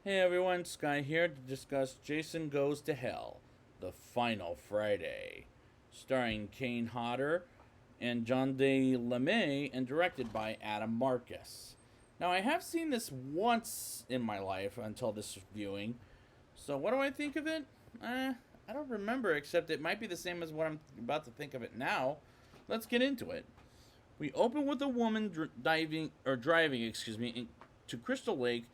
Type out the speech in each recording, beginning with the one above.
Hey everyone, Sky here to discuss Jason Goes to Hell, The Final Friday, starring Kane Hodder and John de LeMay and directed by Adam Marcus. Now, I have seen this once in my life until this viewing, so what do I think of it? I don't remember, except it might be the same as what I'm about to think of it now. Let's get into it. We open with a woman driving, to Crystal Lake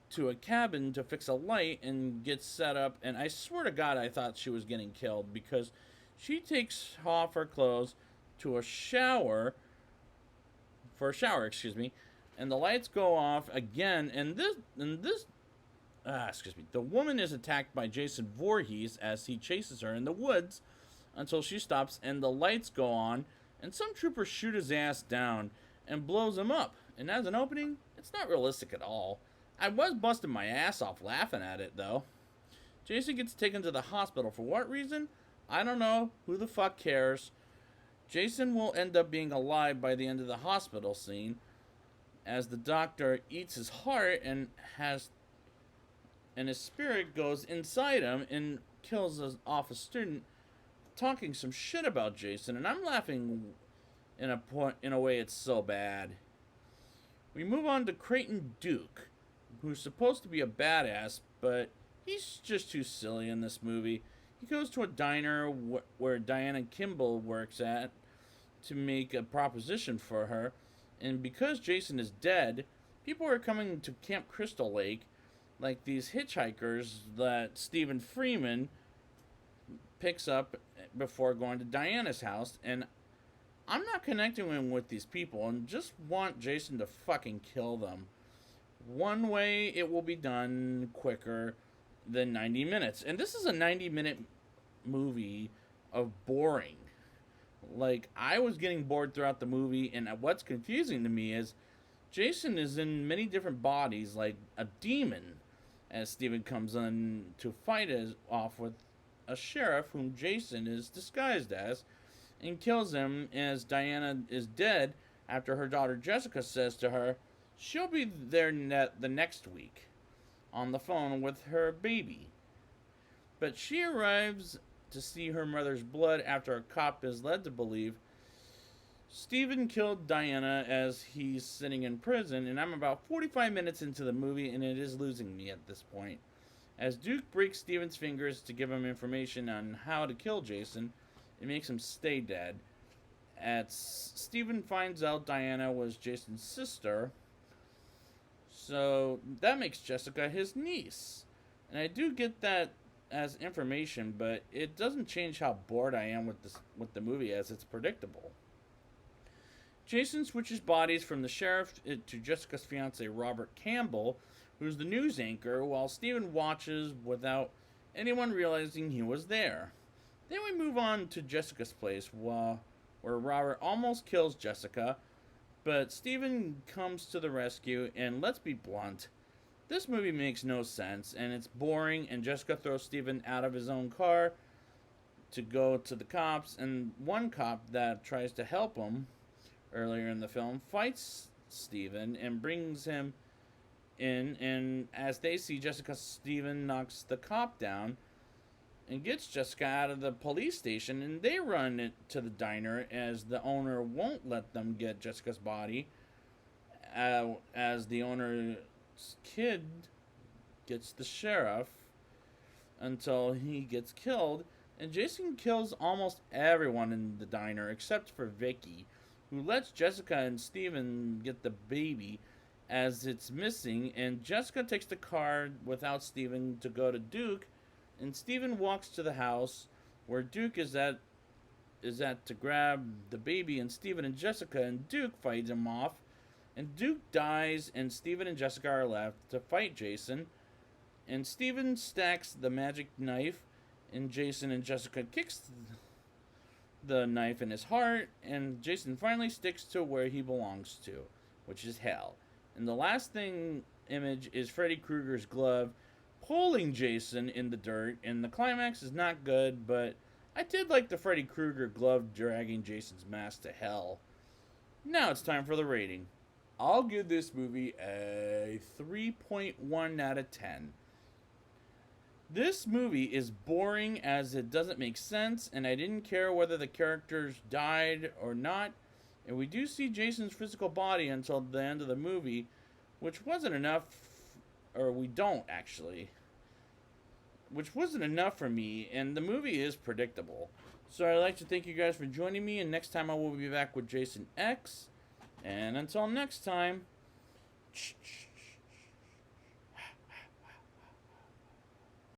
to a cabin to fix a light and get set up. And I swear to God, I thought she was getting killed because she takes off her clothes to a shower for a shower, and the lights go off again. The woman is attacked by Jason Voorhees as he chases her in the woods until she stops and the lights go on, and some troopers shoot his ass down and blows him up. And as an opening, it's not realistic at all. I was busting my ass off laughing at it though. Jason gets taken to the hospital for what reason? I don't know. Who the fuck cares? Jason will end up being alive by the end of the hospital scene as the doctor eats his heart and his spirit goes inside him and kills off a student talking some shit about Jason, and I'm laughing in a way it's so bad. We move on to Creighton Duke, who's supposed to be a badass, but he's just too silly in this movie. He goes to a diner where Diana Kimball works at to make a proposition for her, and because Jason is dead, people are coming to Camp Crystal Lake, like these hitchhikers that Stephen Freeman picks up before going to Diana's house, and I'm not connecting with these people and just want Jason to fucking kill them. One way it will be done quicker than 90 minutes. And this is a 90-minute movie of boring. Like, I was getting bored throughout the movie, and what's confusing to me is Jason is in many different bodies, like a demon, as Steven comes in to fight off with a sheriff whom Jason is disguised as, and kills him as Diana is dead after her daughter Jessica says to her she'll be there the next week on the phone with her baby. But she arrives to see her mother's blood after a cop is led to believe Stephen killed Diana as he's sitting in prison, and I'm about 45 minutes into the movie and it is losing me at this point. As Duke breaks Stephen's fingers to give him information on how to kill Jason, it makes him stay dead. As Stephen finds out Diana was Jason's sister, so that makes Jessica his niece. And I do get that as information, but it doesn't change how bored I am with the movie, as it's predictable. Jason switches bodies from the sheriff to Jessica's fiance Robert Campbell, who's the news anchor, while Stephen watches without anyone realizing he was there. Then we move on to Jessica's place, where Robert almost kills Jessica, but Stephen comes to the rescue, and let's be blunt, this movie makes no sense, and it's boring, and Jessica throws Stephen out of his own car to go to the cops, and one cop that tries to help him earlier in the film fights Stephen and brings him in, and as they see Jessica, Stephen knocks the cop down and gets Jessica out of the police station, and they run it to the diner as the owner won't let them get Jessica's body, as the owner's kid gets the sheriff until he gets killed, and Jason kills almost everyone in the diner except for Vicky, who lets Jessica and Stephen get the baby as it's missing, and Jessica takes the car without Stephen to go to Duke, and Stephen walks to the house where Duke is at to grab the baby, and Stephen and Jessica and Duke fight him off, and Duke dies, and Stephen and Jessica are left to fight Jason, and Stephen stacks the magic knife, and Jason and Jessica kicks the knife in his heart, and Jason finally sticks to where he belongs to, which is hell. And the last image is Freddy Krueger's glove pulling Jason in the dirt, and the climax is not good, but I did like the Freddy Krueger glove dragging Jason's mask to hell. Now it's time for the rating. I'll give this movie a a 3.1 out of 10. This movie is boring as it doesn't make sense, and I didn't care whether the characters died or not. And we do see Jason's physical body until the end of the movie, which wasn't enough, or we don't actually, which wasn't enough for me, and the movie is predictable. So I'd like to thank you guys for joining me, and next time I will be back with Jason X. And until next time,